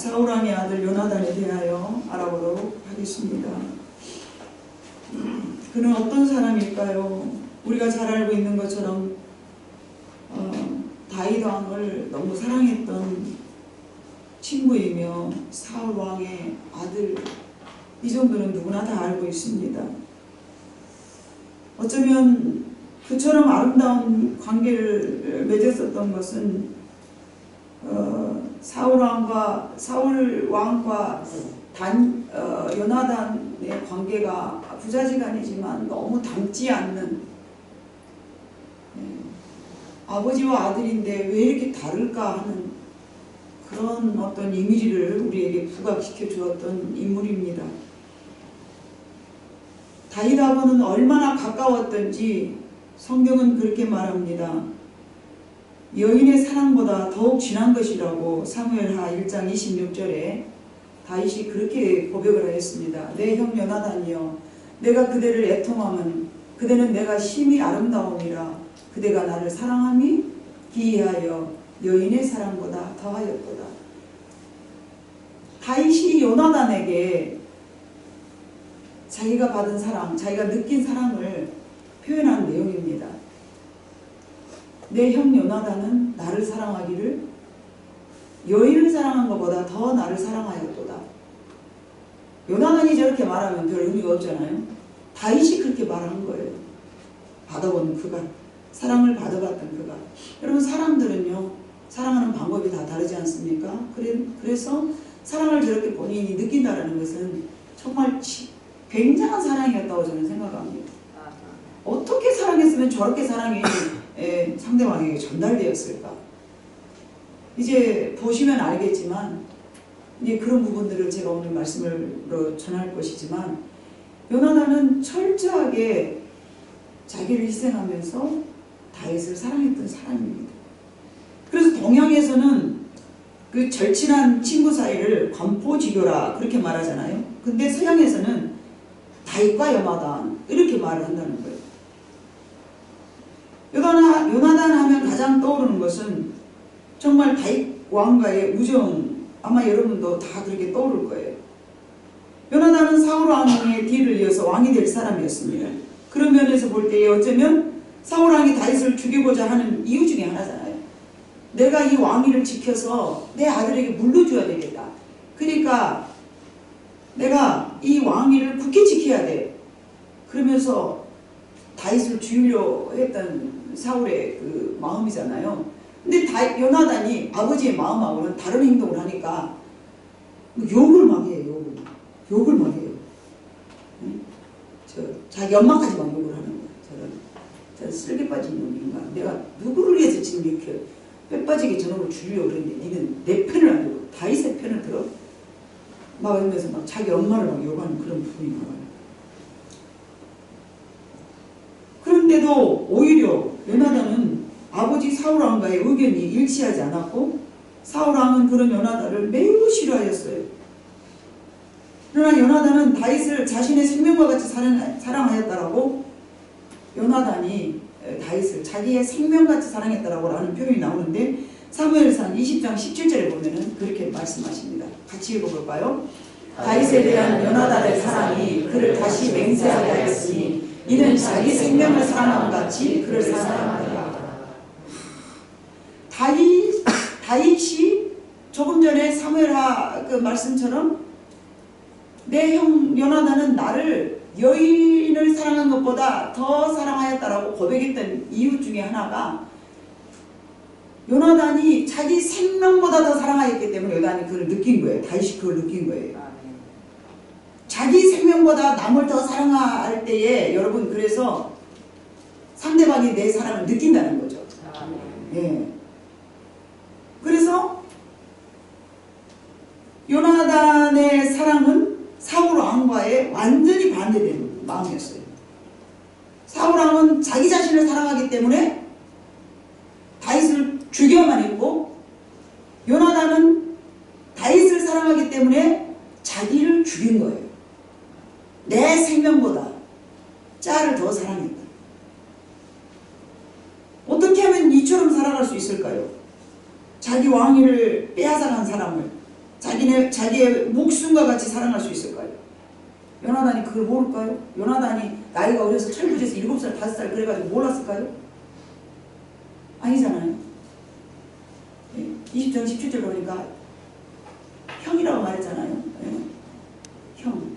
사울왕의 아들 요나단에 대하여 알아보도록 하겠습니다. 그는 어떤 사람일까요? 우리가 잘 알고 있는 것처럼 다윗 왕을 너무 사랑했던 친구이며 사울 왕의 아들, 이 정도는 누구나 다 알고 있습니다. 어쩌면 그처럼 아름다운 관계를 맺었었던 것은 사울 왕과 요나단의 관계가 부자지간이지만 너무 닮지 않는, 아버지와 아들인데 왜 이렇게 다를까 하는 그런 어떤 이미지를 우리에게 부각시켜 주었던 인물입니다. 다윗하고는 얼마나 가까웠던지 성경은 그렇게 말합니다. 여인의 사랑보다 더욱 진한 것이라고 사무엘하 1장 26절에 다윗이 그렇게 고백을 하였습니다. 내 형 요나단이여, 내가 그대를 애통함은 그대는 내가 심히 아름다움이라 그대가 나를 사랑함이 기이하여 여인의 사랑보다 더하였도다. 다윗이 요나단에게 자기가 받은 사랑, 자기가 느낀 사랑을 표현한 내용입니다. 내 형 요나단은 나를 사랑하기를 여인을 사랑한 것보다 더 나를 사랑하였도다. 요나단이 저렇게 말하면 별 의미가 없잖아요. 다윗이 그렇게 말한 거예요. 받아본 그가, 사랑을 받아봤던 그가. 여러분, 사람들은요, 사랑하는 방법이 다 다르지 않습니까? 그래서 사랑을 저렇게 본인이 느낀다는 것은 정말 굉장한 사랑이었다고 저는 생각합니다. 어떻게 사랑했으면 저렇게 사랑이 상대방에게 전달되었을까? 이제 보시면 알겠지만, 이제 그런 부분들을 제가 오늘 말씀으로 전할 것이지만, 요나단은 철저하게 자기를 희생하면서 다윗을 사랑했던 사람입니다. 그래서 동양에서는 그 절친한 친구 사이를 관포지교라 그렇게 말하잖아요. 근데 서양에서는 다윗과 요나단 이렇게 말을 한다는 거예요. 요나단 하면 가장 떠오르는 것은 정말 다윗 왕과의 우정, 아마 여러분도 다 그렇게 떠오를 거예요. 요나단은 사울 왕의 뒤를 이어서 왕이 될 사람이었습니다. 그런 면에서 볼 때에 어쩌면 사울 왕이 다윗을 죽이고자 하는 이유 중에 하나잖아요. 내가 이 왕위를 지켜서 내 아들에게 물려줘야 되겠다. 그러니까 내가 이 왕위를 굳게 지켜야 돼. 그러면서 다윗을 죽이려 했던 사울의 그 마음이잖아요. 근데 요나단이 아버지의 마음하고는 다른 행동을 하니까 욕을 막 해요. 욕을 막 해요. 자기 엄마까지 막 욕을 하는 거예요. 저는 쓸개 빠진 놈인가. 내가 누구를 위해서 지금 이렇게 뼈 빠지게 저놈을 죽이려고 그랬는데 니는 내 편을 안 들어. 다윗의 편을 들어. 막 이러면서 막 자기 엄마를 막 욕하는 그런 부분이 나와요. 그런데도 오히려 요나단은 아버지 사울왕과의 의견이 일치하지 않았고 사울왕은 그런 요나단을 매우 싫어하였어요. 그러나 요나단은 다윗을 자신의 생명과 같이 사랑하였다라고 요나단이 다윗을 자기의 생명같이 사랑했다라고 하는 표현이 나오는데 사무엘상 20장 17절에 보면은 그렇게 말씀하십니다. 같이 읽어볼까요? 다윗에 대한 요나단의 사랑이 그를 다시 맹세하게 하였으니 이는 자기 생명을 사랑함 같이 그를 사랑하더라. 다윗이 조금 전에 사무엘하 그 말씀처럼 내 형 요나단은 나를 여인을 사랑한 것보다 더 사랑하였다라고 고백했던 이유 중에 하나가 요나단이 자기 생명보다 더 사랑하였기 때문에 요나단이 그걸 느낀 거예요. 다윗이 그걸 느낀 거예요. 자기 생명보다 남을 더 사랑할 때에 여러분 그래서 상대방이 내 사랑을 느낀다는 거죠. 예. 그래서 요나단의 사랑은 사울 왕과의 완전히 반대된 마음이었어요. 사울 왕은 자기 자신을 사랑하기 때문에 다윗을 죽여만 했고 요나단은 다윗을 사랑하기 때문에 자기를 죽인 거예요. 내 생명보다 짤을 더 사랑했다. 어떻게 하면 이처럼 살아갈 수 있을까요? 자기 왕위를 빼앗아간 사람을 자기의 목숨과 같이 사랑할 수 있을까요? 요나단이 그걸 모를까요? 요나단이 나이가 어려서 철부지에서 7살, 5살 그래가지고 몰랐을까요? 아니잖아요. 20절, 17절 보니까 형이라고 말했잖아요. 형.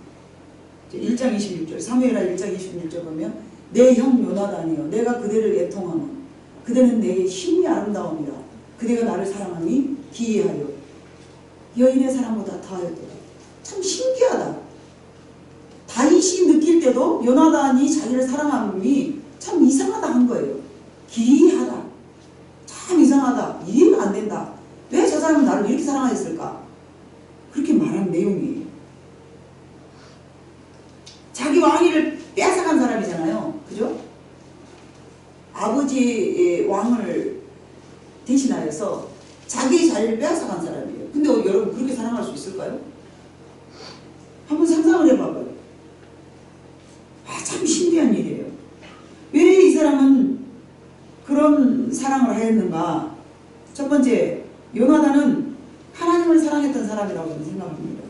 1장 26절, 사무엘하 1장 26절 보면 내 형 요나단이여 내가 그대를 애통하며 그대는 내게 힘이 아름다움이라 그대가 나를 사랑하니 기이하여 여인의 사랑보다 더하였도다. 참 신기하다. 다윗이 느낄 때도 요나단이 자기를 사랑함이 참 이상하다 한 거예요. 기이하다. 참 이상하다. 이해가 안 된다. 왜 저 사람은 나를 이렇게 사랑하였을까? 그렇게 말하는 내용이에요. 자기 왕위를 빼앗아간 사람이잖아요. 그죠? 아버지의 왕을 대신하여서 자기 자리를 빼앗아간 사람이에요. 근데 여러분 그렇게 사랑할 수 있을까요? 한번 상상을 해봐봐요. 참 신기한 일이에요. 왜 이 사람은 그런 사랑을 하였는가? 첫 번째, 요나단은 하나님을 사랑했던 사람이라고 저는 생각합니다.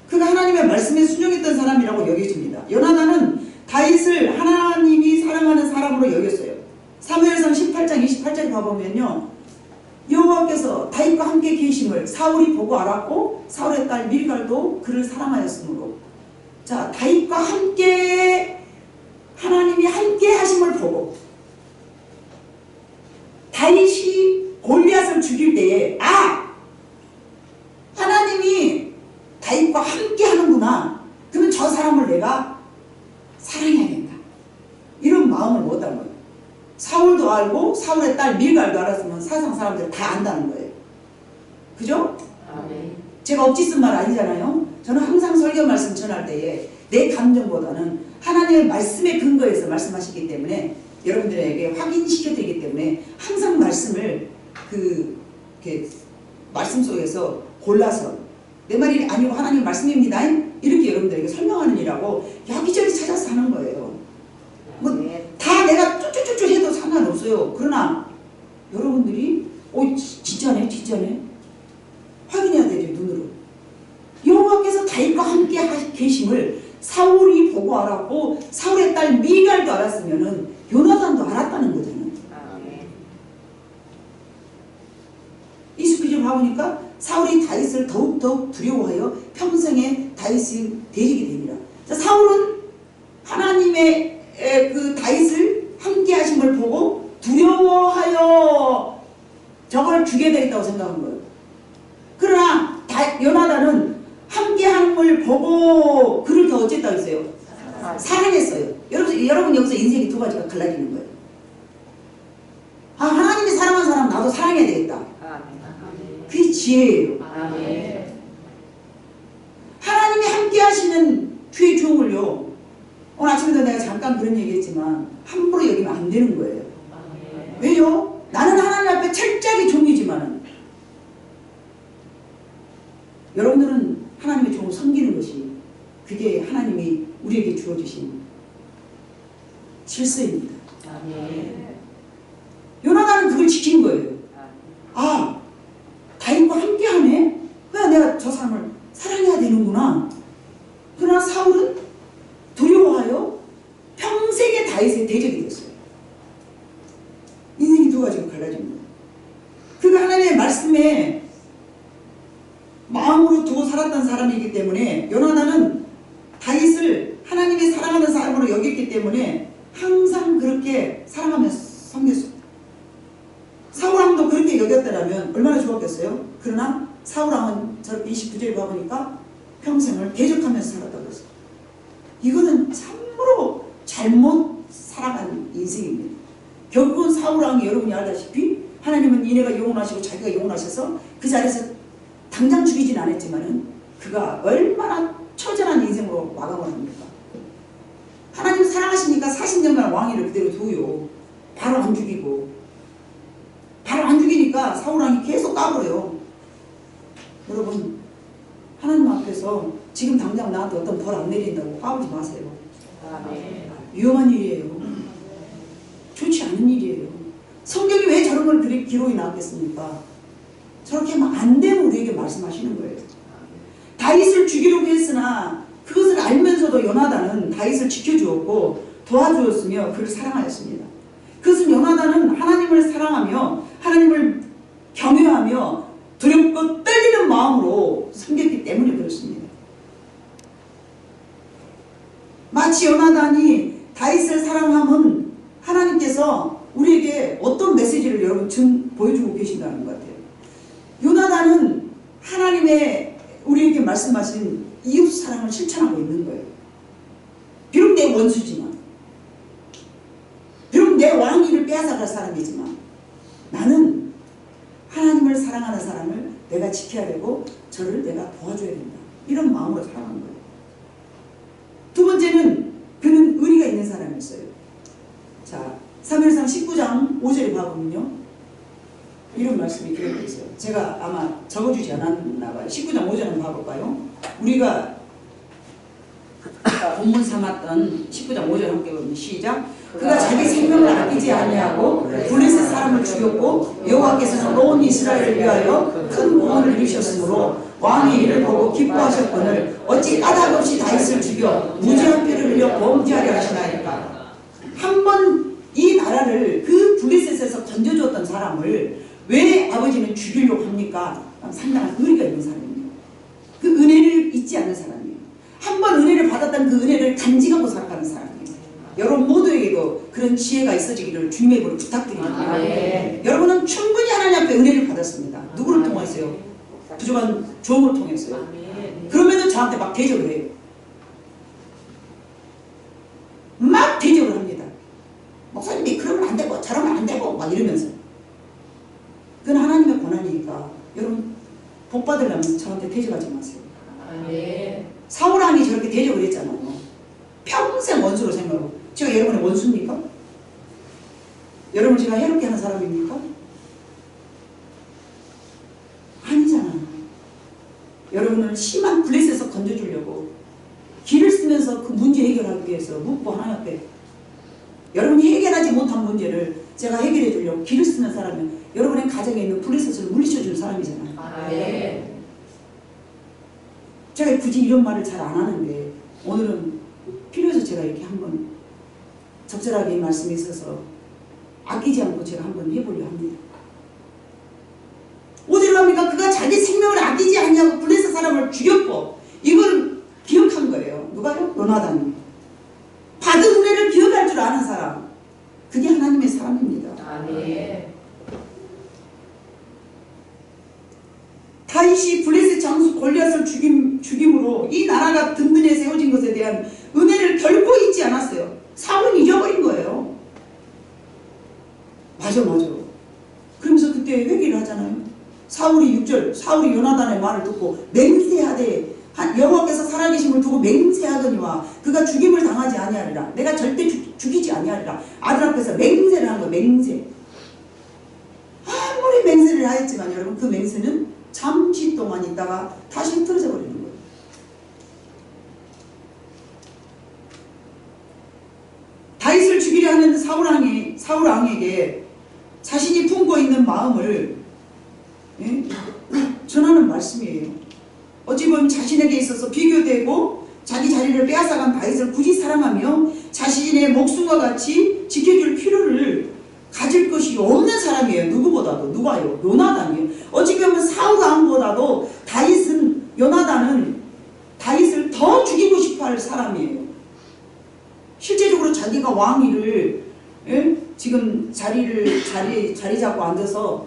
그가 하나님의 말씀에 순종했던 사람이라고 여겨집니다. 요나단은 다윗을 하나님이 사랑하는 사람으로 여겼어요. 사무엘상 18장 28절에 봐보면요. 여호와께서 다윗과 함께 계심을 사울이 보고 알았고 사울의 딸 밀갈도 그를 사랑하였으므로 자 다윗과 함께 하나님이 함께 하심을 보고 다윗이 골리앗을 죽일 때에 하나님이 다윗과 함께 하는구나. 그러면 저 사람을 내가 사랑해야 된다. 이런 마음을 못한 거예요. 사울도 알고 사울의 딸 밀갈도 알았으면 세상 사람들 다 안다는 거예요. 그죠? 아멘. 제가 억지 쓴 말 아니잖아요. 저는 항상 설교 말씀 전할 때에 내 감정보다는 하나님의 말씀에 근거해서 말씀하시기 때문에 여러분들에게 확인시켜드리기 때문에 항상 말씀을 이렇게 말씀 속에서 골라서 내 말이 아니고 하나님 말씀입니다. 이렇게 여러분들에게 설명하는 일하고 여기저기 찾아서 하는 거예요. 뭐 다 내가 쭈쭈쭈쭈 해도 상관없어요. 그러나 여러분들이 진짜네 확인해야 되죠. 눈으로. 여호와께서 다윗과 함께 계심을 사울이 보고 알았고 사울의 딸 미갈도 알았으면은 요나단도 알았다는 거잖아요. 이 스피드를 봐보니까 사울이 다윗을 더욱더욱 두려워하여 평생에 다윗이 대적이 됩니다. 자, 사울은 하나님의 그 다윗을 함께 하심을 보고 두려워하여 저걸 죽여야 되겠다고 생각한 거예요. 그러나 요나단은 함께 하는 걸 보고 그를 더 어쨌다고 했어요? 사랑했어요. 여러분 여기서 인생이 두 가지가 갈라지는 거예요. 하나님이 사랑한 사람 나도 사랑해야 되겠다. 그게 지혜예요. 하나님이 함께 하시는 주의 종을요. 오늘 아침에도 내가 잠깐 그런 얘기했지만 함부로 여기면 안 되는 거예요. 왜요? 나는 하나님 앞에 철저하게 종이지만은 여러분들은 하나님의 종을 섬기는 것이 그게 하나님이 우리에게 주어주신 질서입니다. 요나단은 그걸 지킨 거예요. 다윗과 함께하네? 그래 내가 저 사람을 사랑해야 되는구나. 그러나 사울은 두려워하여 평생의 다윗의 대적이 됐어요. 인생이 두 가지로 갈라집니다. 그가 하나님의 말씀에 마음으로 두고 살았던 사람이기 때문에 요나단은 다윗을 하나님이 사랑하는 사람으로 여겼기 때문에 항상 그렇게 사랑하면서 섬겼어요. 사울왕도 그렇게 여겼더라면 얼마나 좋았겠어요? 그러나 사울왕은 저렇게 29절에 봐보니까 평생을 대적하면서 살았다고 했어요. 이거는 참으로 잘못 살아간 인생입니다. 결국은 사울왕이 여러분이 알다시피 하나님은 이내가 영원하시고 자기가 영원하셔서 그 자리에서 당장 죽이진 않았지만은 그가 얼마나 처절한 인생으로 마감을 합니까? 하나님 사랑하시니까 40년간 왕위를 그대로 둬요. 바로 안 죽이고. 바로 안 죽이니까 사울왕이 계속 까불어요. 여러분 하나님 앞에서 지금 당장 나한테 어떤 벌 안 내린다고 까불지 마세요. 위험한 일이에요. 좋지 않은 일이에요. 성경이 왜 저런 걸 기록이 나왔겠습니까? 저렇게 하면 안 되는 우리에게 말씀하시는 거예요. 다윗을 죽이려고 했으나 그것을 알면서도 요나단은 다윗을 지켜주었고 도와주었으며 그를 사랑하였습니다. 그것은 요나단은 하나님을 사랑하며 하나님을 경외하며 두렵고 떨리는 마음으로 섬겼기 때문에 그렇습니다. 마치 요나단이 다윗을 사랑함은 하나님께서 우리에게 어떤 메시지를 여러분 지금 보여주고 계신다는 것 같아요. 요나단은 하나님의 우리에게 말씀하신 이웃 사랑을 실천하고 있는 거예요. 비록 내 원수지만, 비록 내 왕위를 빼앗아갈 사람이지만 나는 하나님을 사랑하는 사람을 내가 지켜야 되고 저를 내가 도와줘야 된다. 이런 마음으로 살아간 거예요. 두 번째는 그는 의리가 있는 사람이었어요. 자, 사무엘상 19장 5절에 봐보면요. 이런 말씀이 기록되어 있어요. 제가 아마 적어주지 않았나 봐요. 19장 5절 한번 봐볼까요? 우리가 본문 삼았던 19장 5절 함께 보면 시작. 그가 자기 생명을 아끼지 아니하고 블레셋 사람을 죽였고 여호와께서는 온 이스라엘을 위하여 큰 구원을 이루셨으므로 왕이 이를 보고 기뻐하셨거늘 어찌 까닭없이 다윗을 죽여 무죄한 피를 흘려 범죄하려 하시나이까. 한번 이 나라를 그 블레셋에서 건져줬던 사람을 왜 아버지는 죽이려고 합니까? 상당한 의리가 있는 사람이에요. 그 은혜를 잊지 않는 사람이에요. 한번 은혜를 받았다는 그 은혜를 간직하고 살아가는 사람이에요. 여러분 모두에게도 그런 지혜가 있어지기를 주님의 이름으로 부탁드립니다. 여러분은 충분히 하나님 앞에 은혜를 받았습니다. 누구를 통해서요? 부족한 종을 통해서요. 그러면은 저한테 막 대적을 해요. 막 대적을 합니다. 목사님이 그러면 안 되고 저러면 안 되고 막 이러면서. 그건 하나님의 권한이니까 여러분 복 받으려면 저한테 대적하지 마세요. 사울 왕이 저렇게 대적을 했잖아요. 평생 원수로 생각하고. 제가 여러분의 원수입니까? 여러분 제가 해롭게 하는 사람입니까? 아니잖아요. 여러분을 심한 블레셋에서 건져주려고 길을 쓰면서 그 문제 해결하기 위해서 묻고 하나님 앞에 여러분이 해결하지 못한 문제를 제가 해결해 주려고 길을 쓰는 사람은 여러분의 가정에 있는 블레셋을 물리쳐주는 사람이잖아요. 제가 굳이 이런 말을 잘 안 하는데 오늘은 필요해서 제가 이렇게 한번 적절하게 말씀이 있어서 아끼지 않고 제가 한번 해보려 합니다. 어디로 갑니까? 그가 자기 생명을 아끼지 않냐고 블레셋 사람을 죽였고 이걸 기억한 거예요. 누가요? 요나단이. 받은 은혜를 기억할 줄 아는 사람. 그게 하나님의 사람입니다. 다윗이 블레셋 장수 골리앗을 죽임으로 이 나라가 든든히 세워진 것에 대한 은혜를 결코 잊지 않았어요. 사울은 잊어버린 거예요. 맞아. 그러면서 그때 회개를 하잖아요. 사울이 6절 사울이 요나단의 말을 듣고 맹세하되 여호와께서 살아계심을 두고 맹세하거니와 그가 죽임을 당하지 아니하리라. 내가 절대 죽이지 아니하리라. 아들 앞에서 맹세를 한 거예요. 맹세. 아무리 맹세를 하였지만 여러분 그 맹세는 잠시 동안 있다가 다시 흐트러져 버리는 거예요. 다윗을 죽이려 하는 사울 왕에게 자신이 품고 있는 마음을 전하는 말씀이에요. 어찌 보면 자신에게 있어서 비교되고 자기 자리를 빼앗아간 다윗을 굳이 사랑하며 자신의 목숨과 같이 지켜줄 필요를 가질 것이 없는 사람이에요. 누구보다도. 누가요? 요나단이에요. 어찌 보면 사울 왕보다도 요나단은 다윗을 더 죽이고 싶어할 사람이에요. 실제적으로 자기가 왕위를 지금 자리 잡고 앉아서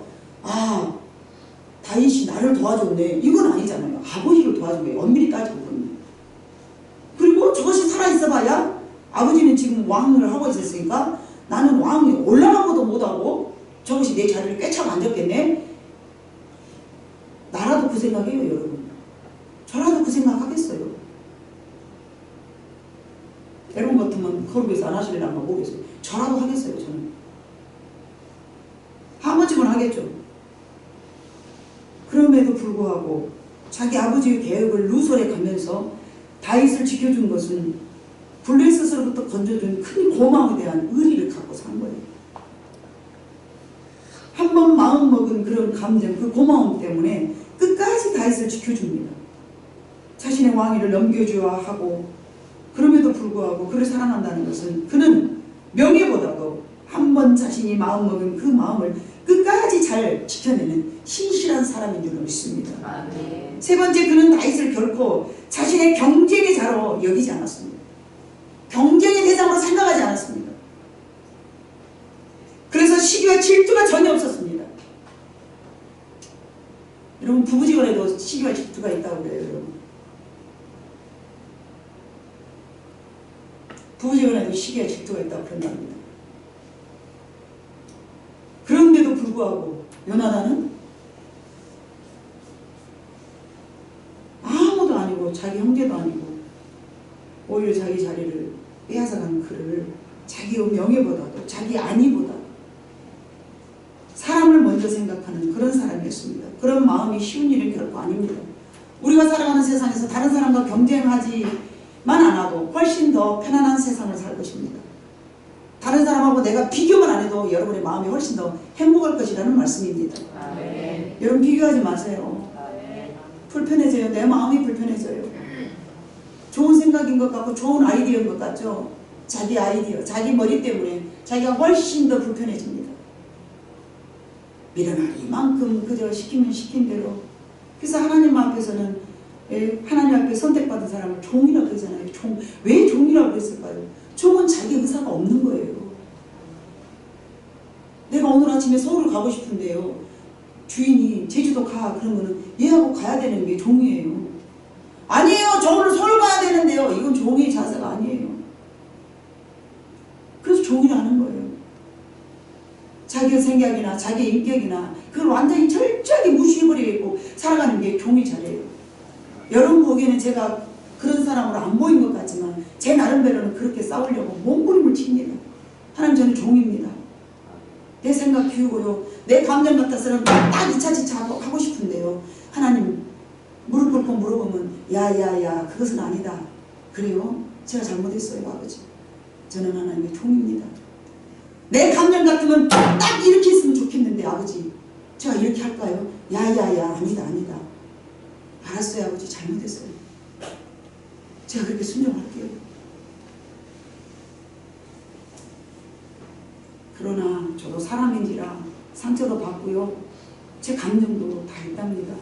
다윗이 나를 도와줬네. 이건 아니잖아요. 아버지를 도와준 거예요. 엄밀히 따지고 보면. 그리고 저것이 살아있어봐야 아버지는 지금 왕을 하고 있었으니까 나는 왕이 올라가고도 못하고 저것이 내 자리를 꿰차고 앉았겠네. 나라도 그 생각해요, 여러분. 저라도 그 생각하겠어요. 여러분 같으면 거룩에서 안 하실려나 모르겠어요. 저라도 하겠어요, 저는. 한 번쯤은 하겠죠. 그럼에도 불구하고 자기 아버지의 계획을 누설해 가면서 다윗을 지켜준 것은 블레셋으로부터 건져준 큰 고마움에 대한 의리를 갖고 산 거예요. 한 한 번 마음 먹은 그런 감정, 그 고마움 때문에 끝까지 다윗을 지켜줍니다. 자신의 왕위를 넘겨줘야 하고, 그럼에도 불구하고 그를 사랑한다는 것은 그는 명예보다도 한 번 자신이 마음 먹은 그 마음을 끝까지 잘 지켜내는 신실한 사람인 줄 믿습니다. 아멘. 세 번째, 그는 다윗을 결코 자신의 경쟁의 자로 여기지 않았습니다. 경쟁의 대상으로 생각하지 않았습니다. 그래서 시기와 질투가 전혀 없었습니다. 여러분, 부부지간에도 시기와 질투가 있다고 그래요. 여러분, 부부지간에도 시기와 질투가 있다고 그런답니다. 그런데도 불구하고 요나단은 아무도 아니고 자기 형제도 아니고 오히려 자기 자리를 빼앗아간 그를 자기의 명예보다도 자기 안위보다 사람을 먼저 생각하는 그런 사람이었습니다. 그런 마음이 쉬운 일은 결코 아닙니다. 우리가 살아가는 세상에서 다른 사람과 경쟁하지만 않아도 훨씬 더 편안한 세상을 살 것입니다. 다른 사람하고 내가 비교만 안 해도 여러분의 마음이 훨씬 더 행복할 것이라는 말씀입니다. 아멘. 여러분, 비교하지 마세요. 아멘. 불편해져요. 내 마음이 불편해져요. 좋은 생각인 것 같고 좋은 아이디어인 것 같죠. 자기 아이디어, 자기 머리 때문에 자기가 훨씬 더 불편해집니다. 미련한 이만큼 그저 시키면 시킨 대로. 그래서 하나님 앞에서는, 하나님 앞에 선택받은 사람을 종이라고 그러잖아요. 왜 종이라고 그랬을까요? 종은 자기 의사가 없는 거예요. 내가 오늘 아침에 서울을 가고 싶은데요, 주인이 제주도 가 그러면은 얘하고 가야 되는 게 종이에요. 아니에요, 저 오늘 서울 가야 되는데요. 이건 종의 자세가 아니에요. 그래서 종이라는 거예요. 자기 생각이나 자기 인격이나 그걸 완전히 철저하게 무시해버리고 살아가는 게 종이 자리예요. 여러분 보기에는 제가 그런 사람으로 안 보인 것 같지만 제 나름대로는 그렇게 싸우려고 몸부림을 칩니다. 하나님, 저는 종입니다. 내 생각 비우고요, 내 감정 같아서는 딱 2차 지차 하고 싶은데요, 하나님 무릎 꿇고 물어보면 야야야 그것은 아니다. 그래요? 제가 잘못했어요, 아버지. 저는 하나님의 종입니다. 내 감정 같으면 딱 이렇게 했으면 좋겠는데 아버지 제가 이렇게 할까요? 야야야 아니다 아니다. 알았어요 아버지, 잘못했어요. 제가 그렇게 순종할게요. 그러나 저도 사람인지라 상처도 받고요, 제 감정도 다 있답니다.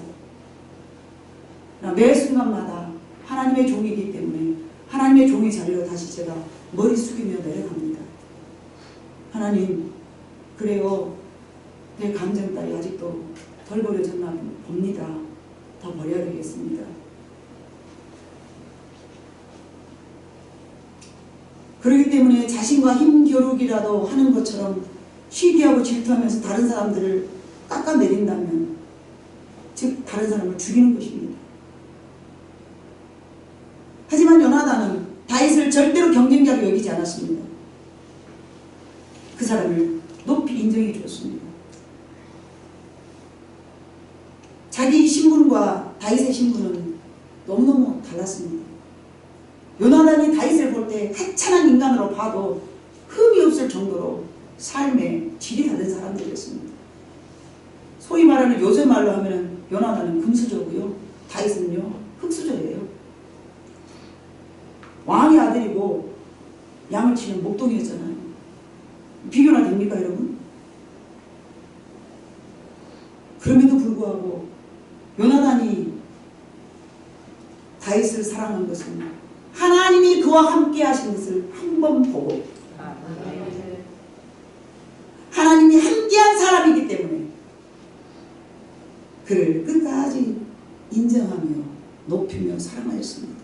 매 순간마다 하나님의 종이기 때문에 하나님의 종의 자리로 다시 제가 머리 숙이며 내려갑니다. 하나님, 그래요, 내 감정 따위 아직도 덜 버려졌나 봅니다. 더 버려야 되겠습니다. 그렇기 때문에 자신과 힘겨루기라도 하는 것처럼 시기하고 질투하면서 다른 사람들을 깎아내린다면, 즉 다른 사람을 죽이는 것입니다. 하지만 요나단은 다윗을 절대로 경쟁자로 여기지 않았습니다. 그 사람을 높이 인정해 주었습니다. 자기 신분과 다윗의 신분은 너무너무 달랐습니다. 요나단이 다윗을 볼 때 하찮은 인간으로 봐도 흠이 없을 정도로 삶의 질이 다른 사람들이었습니다. 소위 말하는 요새 말로 하면 요나단은 금수저고요, 다윗은요 흙수저예요. 왕의 아들이고 양을 치는 목동이었잖아요. 비교나 됩니까 여러분? 그럼에도 불구하고 요나단이 다윗을 사랑한 것은 하나님이 그와 함께 하신 것을 한 번 보고 하나님이 함께한 사람이기 때문에 그를 끝까지 인정하며 높이며 사랑하였습니다.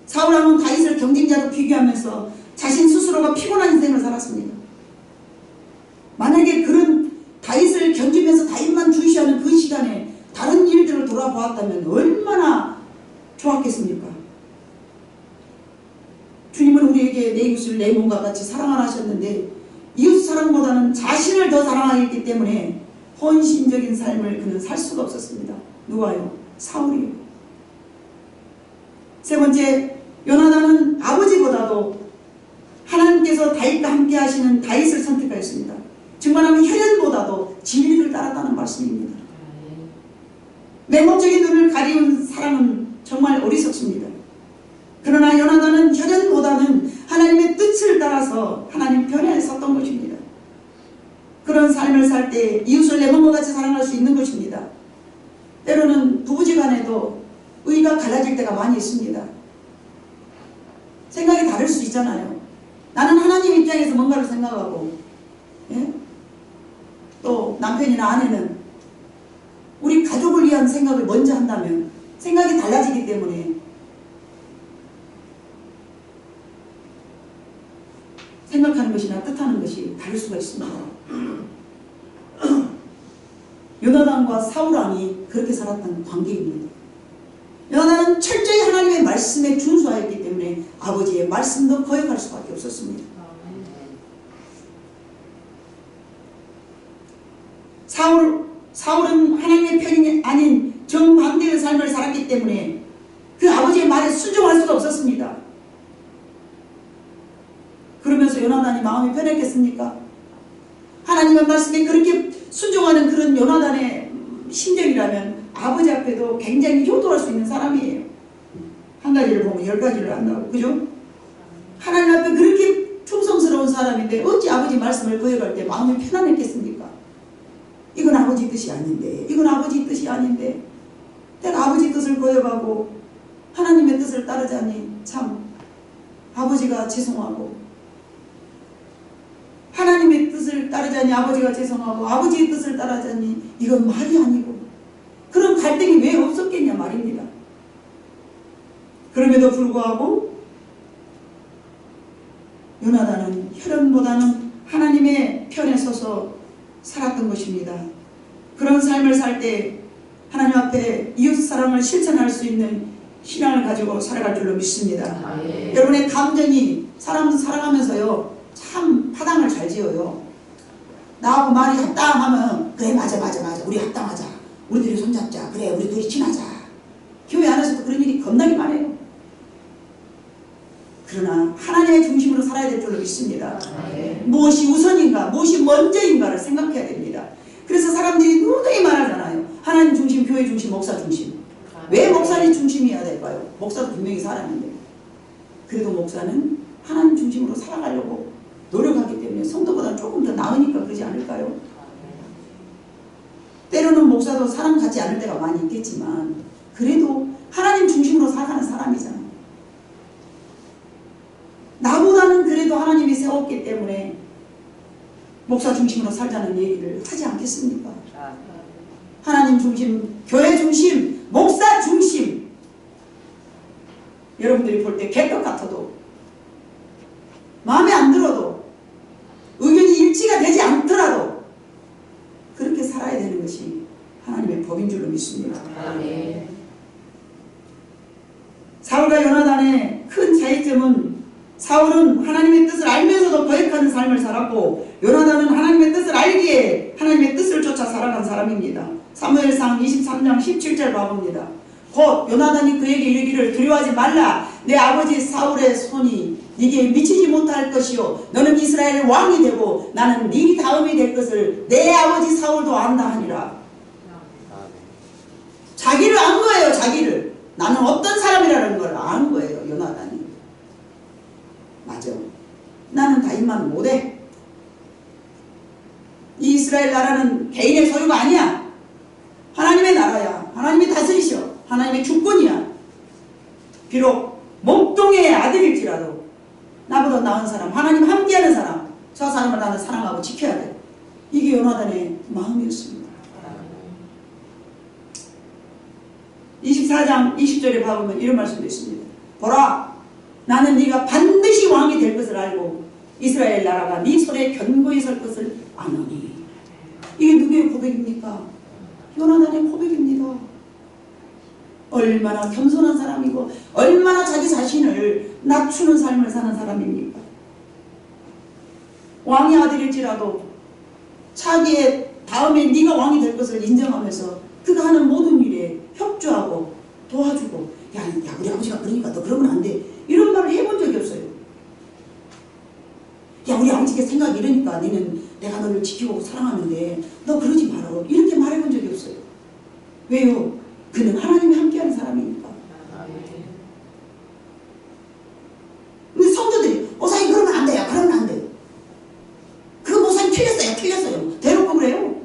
사울왕은 다윗을 경쟁자로 비교하면서 자신 스스로가 피곤한 인생을 살았습니다. 만약에 그런 다윗을 견디면서 다윗만 중시하는 그 시간에 다른 일들을 돌아보았다면 얼마나 좋았겠습니까? 주님은 우리에게 내 이웃을 내 몸과 같이 사랑하라 하셨는데, 이웃 사랑보다는 자신을 더 사랑하기 때문에 헌신적인 삶을 그는 살 수가 없었습니다. 누가요? 사울이요. 세 번째, 요나단은 아버지보다도 하나님께서 다윗과 함께 하시는 다윗을 선택하였습니다. 증거하면 혈연보다도 진리를 따랐다는 말씀입니다. 맹목적인 눈을 가리운 사람은 정말 어리석습니다. 그러나 요나단은 혈연보다는 하나님의 뜻을 따라서 하나님 편에 섰던 것입니다. 그런 삶을 살 때 이웃을 내 몸과 같이 사랑할 수 있는 것입니다. 때로는 부부지간에도 의가 갈라질 때가 많이 있습니다. 생각이 다를 수 있잖아요. 나는 하나님 입장에서 뭔가를 생각하고, 예? 또 남편이나 아내는 우리 가족을 위한 생각을 먼저 한다면 생각이 달라지기 때문에 생각하는 것이나 뜻하는 것이 다를 수가 있습니다. 요나단과 사울왕이 그렇게 살았던 관계입니다. 요나단은 철저히 하나님의 말씀에 준수하였기 때문에 아버지의 말씀도 거역할 수밖에 없었습니다. 사울은 하나님의 편이 아닌 정반대의 삶을 살았기 때문에 그 아버지의 말에 순종할 수가 없었습니다. 그러면서 요나단이 마음이 편했겠습니까? 하나님의 말씀에 그렇게 순종하는 그런 요나단의 심정이라면 아버지 앞에도 굉장히 효도할 수 있는 사람이에요. 한 가지를 보면 10가지를 안다고, 그죠? 하나님 앞에 그렇게 충성스러운 사람인데 어찌 아버지 말씀을 거역할 때 마음이 편안했겠습니까? 이건 아버지 뜻이 아닌데, 이건 아버지 뜻이 아닌데, 내가 아버지 뜻을 거역하고 하나님의 뜻을 따르자니 참 아버지가 죄송하고, 하나님의 뜻을 따르자니 아버지가 죄송하고, 아버지의 뜻을 따르자니 이건 말이 아니고, 그런 갈등이 왜 없었겠냐 말입니다. 그럼에도 불구하고 요나단은 혈연보다는 하나님의 편에 서서 살았던 것입니다. 그런 삶을 살 때 하나님 앞에 이웃사랑을 실천할 수 있는 신앙을 가지고 살아갈 줄로 믿습니다. 여러분의 감정이 사람 살아가면서요 참 파당을 잘 지어요. 나하고 말이 합당하면 그래 맞아 우리 합당하자, 우리 둘이 손잡자, 그래 우리 둘이 친하자. 교회 안에서도 그런 일이 겁나게 많아요. 그러나 하나님의 중심으로 살아야 될 줄로 믿습니다. 무엇이 우선인가, 무엇이 먼저인가를 생각해야 됩니다. 그래서 사람들이 누누이 말하잖아요. 하나님 중심, 교회 중심, 목사 중심. 왜 목사님 중심이어야 될까요? 목사도 분명히 사람인데. 그래도 목사는 하나님 중심으로 살아가려고 노력하기 때문에 성도보다 조금 더 나으니까 그러지 않을까요? 때로는 목사도 사람 같지 않을 때가 많이 있겠지만 그래도 하나님 중심으로 살아가는 사람이잖아요. 나보다는 그래도 하나님이 세웠기 때문에 목사 중심으로 살자는 얘기를 하지 않겠습니까? 하나님 중심, 교회 중심, 목사 중심. 여러분들이 볼 때 개떡 같아도 마음에 안 들어도 의견이 일치가 되지 않더라도 그렇게 살아야 되는 것이 하나님의 법인 줄로 믿습니다. 사울과 요나단의 큰 차이점은 사울은 하나님의 뜻을 알면서도 거역하는 삶을 살았고 요나단은 하나님의 뜻을 알기에 하나님의 뜻을 쫓아 살아간 사람입니다. 사무엘상 23장 17절 봐봅니다. 곧 요나단이 그에게 이르기를 두려워하지 말라. 내 아버지 사울의 손이 네게 미치지 못할 것이요 너는 이스라엘 왕이 되고 나는 네 다음이 될 것을 내 아버지 사울도 안다 하니라. 자기를 안 거예요. 자기를. 나는 어떤 사람이라는 걸 아는 거예요. 요나단이. 맞아. 나는 다윗만 못해. 이 이스라엘 나라는 개인의 소유가 아니야. 하나님의 나라야. 하나님이 다스리셔. 하나님의 주권이야. 비록 목동의 아들일지라도 나보다 나은 사람, 하나님 함께하는 사람, 저 사람을 나는 사랑하고 지켜야 돼. 이게 요나단의 마음이었습니다. 24장 20절에 봐보면 이런 말씀도 있습니다. 보라, 나는 네가 반드시 왕이 될 것을 알고 이스라엘 나라가 네 손에 견고히 설 것을 아노니. 이게 누구의 고백입니까? 요나단의 고백입니다. 얼마나 겸손한 사람이고 얼마나 자기 자신을 낮추는 삶을 사는 사람입니까? 왕의 아들일지라도 자기의 다음에 네가 왕이 될 것을 인정하면서 그가 하는 모든 일에 협조하고 도와주고 야 우리 아버지가 그러니까 너 그러면 안 돼. 이런 말을 해본 적이 없어요. 야 우리 아버지가 생각이 이러니까 너는 내가 너를 지키고 사랑하는데 너 그러지 마라. 이렇게 말해본 적이 없어요. 왜요? 그는 하나님이 함께하는 사람이니까. 근데 성도들이 목사님 그러면 안 돼요. 그러면 안 돼요. 그 목사님 틀렸어요. 대놓고 그래요.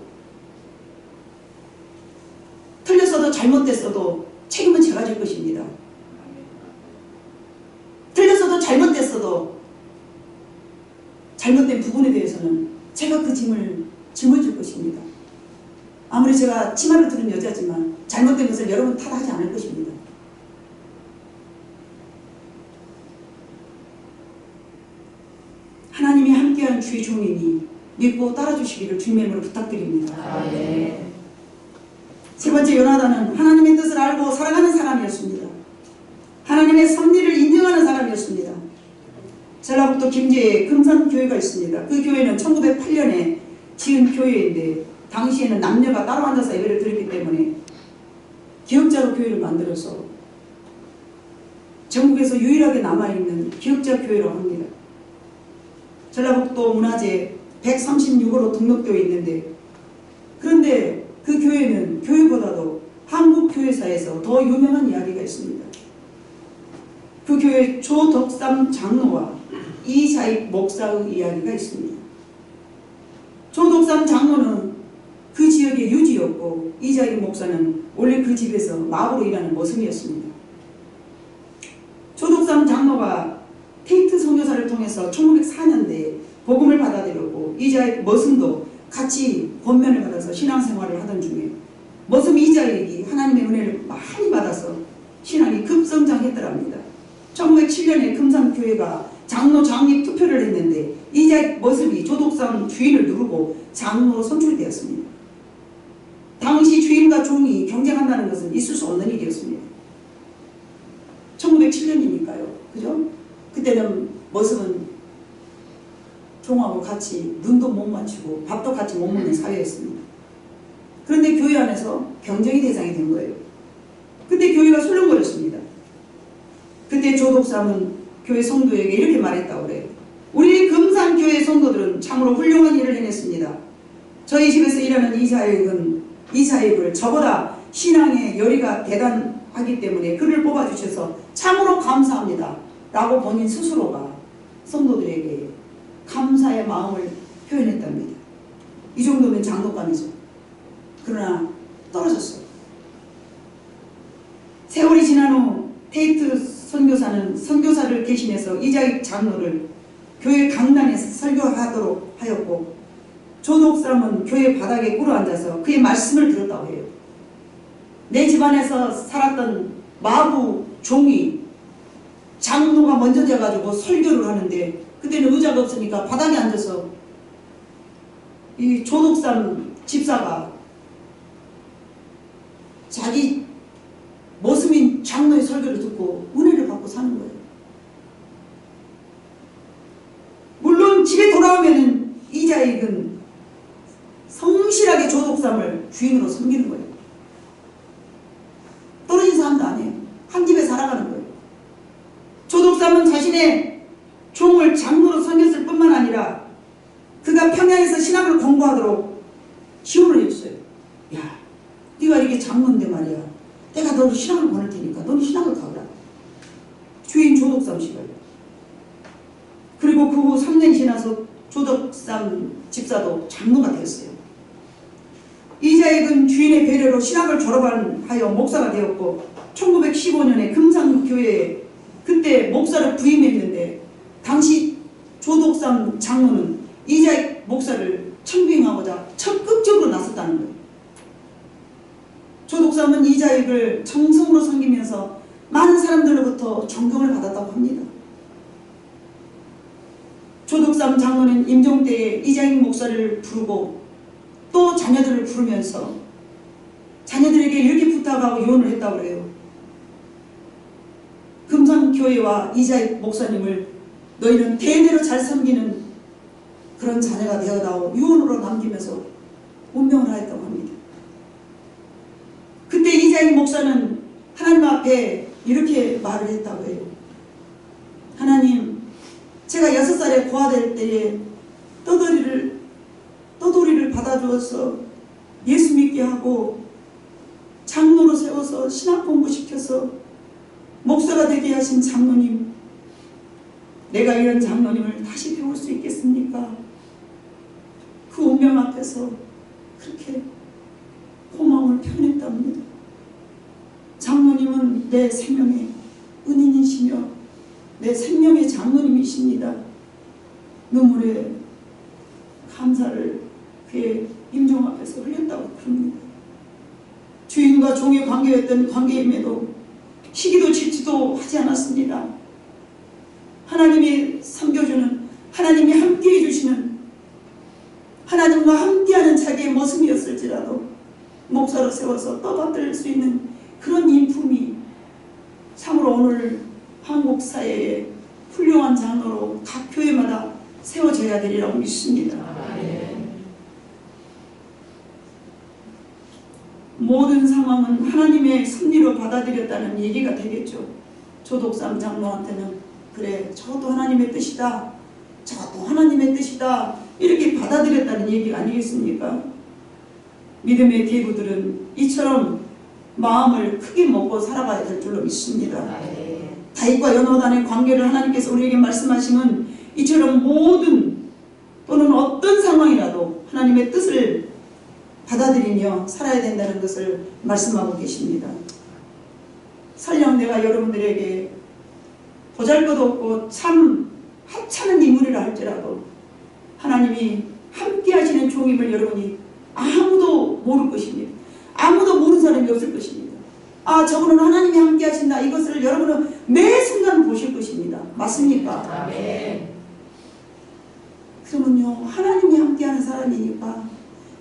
틀렸어도 잘못됐어도 책임은 제가 질 것입니다. 틀렸어도 잘못됐어도 잘못된 부분에 대해서는 제가 그 짐을 질 것입니다. 아무리 제가 치마를 두른 여자지만 잘못된 것을 여러분 탓하지 않을 것입니다. 하나님이 함께한 주의 종이니 믿고 따라주시기를 주님의 이름으로 부탁드립니다. 네. 세 번째, 요나단은 하나님의 뜻을 알고 살아가는 사람이었습니다. 하나님의 섭리를 인정하는 사람이었습니다. 전라북도 김제에 금산교회가 있습니다. 그 교회는 1908년에 지은 교회인데 당시에는 남녀가 따로 앉아서 예배를 드렸기 때문에 기역자로 교회를 만들어서 전국에서 유일하게 남아있는 기역자 교회라고 합니다. 전라북도 문화재 136호로 등록되어 있는데, 그런데 그 교회는 교회보다도 한국 교회사에서 더 유명한 이야기가 있습니다. 그 교회 조덕삼 장로와 이자익 목사의 이야기가 있습니다. 조덕삼 장로는 그 지역의 유지였고 이자익 목사는 원래 그 집에서 마부로 일하는 모습이었습니다. 조덕삼 장로가 테이트 선교사를 통해서 1904년대에 복음을 받아들였고 이자익 머슴도 같이 권면을 받아서 신앙생활을 하던 중에 머슴 이자익이 하나님의 은혜를 많이 받아서 신앙이 급성장했더랍니다. 1907년에 금산교회가 장로 장립 투표를 했는데 이자익 머슴이 조덕삼 주인을 누르고 장로로 선출되었습니다. 당시 주인과 종이 경쟁한다는 것은 있을 수 없는 일이었습니다. 1907년이니까요. 그죠? 그때는 머슴은 종하고 같이 눈도 못 맞추고 밥도 같이 못 먹는 사회였습니다. 그런데 교회 안에서 경쟁의 대상이 된 거예요. 그때 교회가 술렁거렸습니다. 그때 조덕삼은 교회 성도에게 이렇게 말했다고 그래요. 우리 금산교회 성도들은 참으로 훌륭한 일을 해냈습니다. 저희 집에서 일하는 이사익을 저보다 신앙의 열의가 대단하기 때문에 그를 뽑아주셔서 참으로 감사합니다. 라고 본인 스스로가 성도들에게 감사의 마음을 표현했답니다. 이 정도면 장독감이죠. 그러나 떨어졌어요. 세월이 지난 후 테이트 선교사는 선교사를 대신해서 이자익 장로를 교회 강단에서 설교하도록 하였고 조덕삼은 교회 바닥에 꿇어앉아서 그의 말씀을 들었다고 해요. 내 집안에서 살았던 마부 종이 장로가 먼저 돼가지고 설교를 하는데 그때는 의자가 없으니까 바닥에 앉아서 이 조덕삼 집사가 자기 모습인 장로의 설교를 듣고 은혜를 받고 사는 거예요. 물론 집에 돌아오면은 이자익은 성실하게 조덕삼을 주인으로 섬기는 거예요. 떨어진 사람도 아니에요. 한 집에 살아가는 거예요. 조덕삼은 자신의 종을 장로로 섬겼을 뿐만 아니라 그가 평양에서 신학을 공부하도록 지원을 해줬어요. 야, 네가 이렇게 장로인데 말이야. 내가 너를 신학을 보낼 테니까 너는 신학을 가거라. 주인 조덕삼 씨가. 그리고 그 후 3년 지나서 조덕삼 집사도 장로가 되었어요. 이자익은 주인의 배려로 신학을 졸업하여 목사가 되었고 1915년에 금산교회에 그때 목사를 부임했는데 당시 조덕삼 장로는 이자익 목사를 청빙하고자 적극적으로 나섰다는 거예요. 조덕삼은 이자익을 정성으로 섬기면서 많은 사람들로부터 존경을 받았다고 합니다. 조덕삼 장로는 임종 때에 이자익 목사를 부르고 또 자녀들을 부르면서 자녀들에게 이렇게 부탁하고 유언을 했다고 그래요. 금산교회와 이자익 목사님을 너희는 대대로 잘 섬기는 그런 자녀가 되어다오 유언으로 남기면서 운명을 하였다고 합니다. 그때 이자익 목사는 하나님 앞에 이렇게 말을 했다고 해요. 하나님, 제가 6살에 고아될 때에 떠돌이를 포도리를 받아주어서 예수 믿게 하고 장로로 세워서 신학 공부시켜서 목사가 되게 하신 장로님, 내가 이런 장로님을 다시 배울 수 있겠습니까? 그 운명 앞에서 그렇게 고마움을 표현했답니다. 장로님은 내 생명의 은인이시며 내 생명의 장로님이십니다. 눈물의 감사를 그의 임종 앞에서 흘렸다고 그럽니다. 주인과 종의 관계였던 관계임에도 시기도 질투도 하지 않았습니다. 하나님이 섬겨주는, 하나님이 함께해 주시는, 하나님과 함께하는 자기의 모습이었을지라도 목사로 세워서 떠받들 수 있는 그런 인품이 참으로 오늘 한국 사회에 훌륭한 장로로 각 교회마다 세워져야 되리라고 믿습니다. 모든 상황은 하나님의 섭리로 받아들였다는 얘기가 되겠죠. 조독삼 장로한테는 그래, 저것도 하나님의 뜻이다, 저것도 하나님의 뜻이다, 이렇게 받아들였다는 얘기가 아니겠습니까? 믿음의 계부들은 이처럼 마음을 크게 먹고 살아가야 될 줄로 믿습니다. 다윗과 연호단의 관계를 하나님께서 우리에게 말씀하시면 이처럼 모든 또는 어떤 상황이라도 하나님의 뜻을 받아들이며 살아야 된다는 것을 말씀하고 계십니다. 설령 내가 여러분들에게 보잘것없고 참 하찮은 인물이라 할지라도 하나님이 함께 하시는 종임을 여러분이 아무도 모를 것입니다. 아무도 모르는 사람이 없을 것입니다. 아, 저분은 하나님이 함께 하신다, 이것을 여러분은 매 순간 보실 것입니다. 맞습니까? 아멘. 그러면요, 하나님이 함께 하는 사람이니까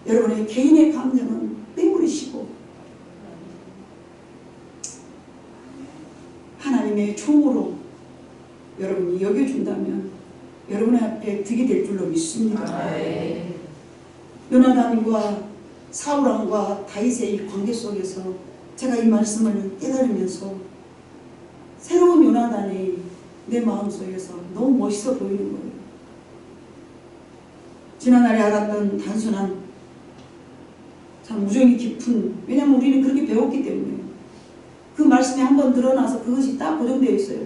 여러분의 개인의 감정은 빼버리시고 하나님의 종으로 여러분이 여겨준다면 여러분의 앞에 득이 될 줄로 믿습니다. 요나단과 사울왕과 다윗의 이 관계 속에서 제가 이 말씀을 깨달으면서 새로운 요나단이 내 마음속에서 너무 멋있어 보이는 거예요. 지난날에 알았던 단순한 참 우정이 깊은, 왜냐하면 우리는 그렇게 배웠기 때문에 그 말씀이 한번 드러나서 그것이 딱 고정되어 있어요.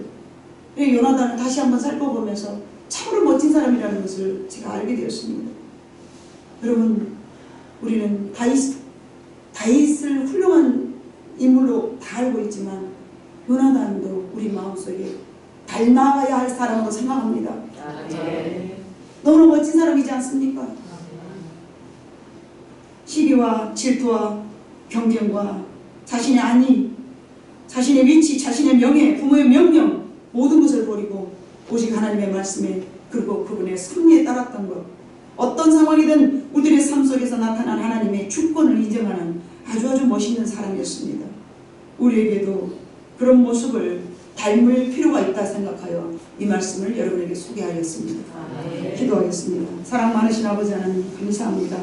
그래서 요나단을 다시 한번 살펴보면서 참으로 멋진 사람이라는 것을 제가 알게 되었습니다. 여러분, 우리는 다윗을 훌륭한 인물로 다 알고 있지만 요나단도 우리 마음속에 닮아야 할 사람으로 생각합니다. 너무 멋진 사람이지 않습니까? 시기와 질투와 경쟁과 자신의 안위, 자신의 위치, 자신의 명예, 부모의 명령, 모든 것을 버리고 오직 하나님의 말씀에, 그리고 그분의 섭리에 따랐던 것, 어떤 상황이든 우리들의 삶 속에서 나타난 하나님의 주권을 인정하는 아주 멋있는 사람이었습니다. 우리에게도 그런 모습을 닮을 필요가 있다 생각하여 이 말씀을 여러분에게 소개하였습니다. 기도하겠습니다. 사랑 많으신 아버지 하나님 감사합니다.